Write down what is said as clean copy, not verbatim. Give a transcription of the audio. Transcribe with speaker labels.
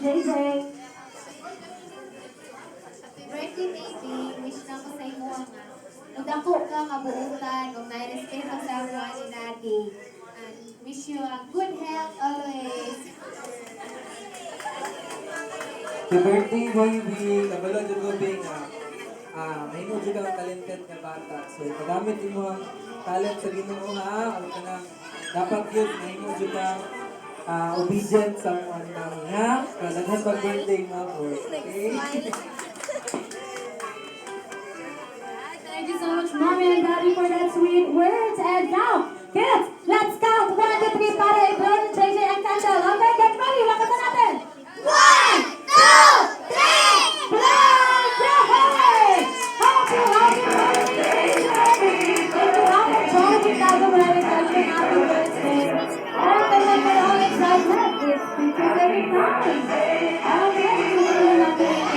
Speaker 1: JJ.
Speaker 2: Happy birthday, baby. Wish na ko sa imo nga. Nagdako ka, kabuutan, kung nairespeto sa buwan ni Daddy. And wish you a good health always.
Speaker 3: Happy birthday, baby! Kabalo dyan ko, Bing. Mahimo dyan ka talented nga bata. So, pagamit mo ang talent sa Ginoo ha. Ano ka na, dapat yun, mahimo dyan ka obedient sa mga namin ha. Kadaghan mag-birthday mo ako. Okay?
Speaker 1: Thank you so much, Mommy and Daddy, for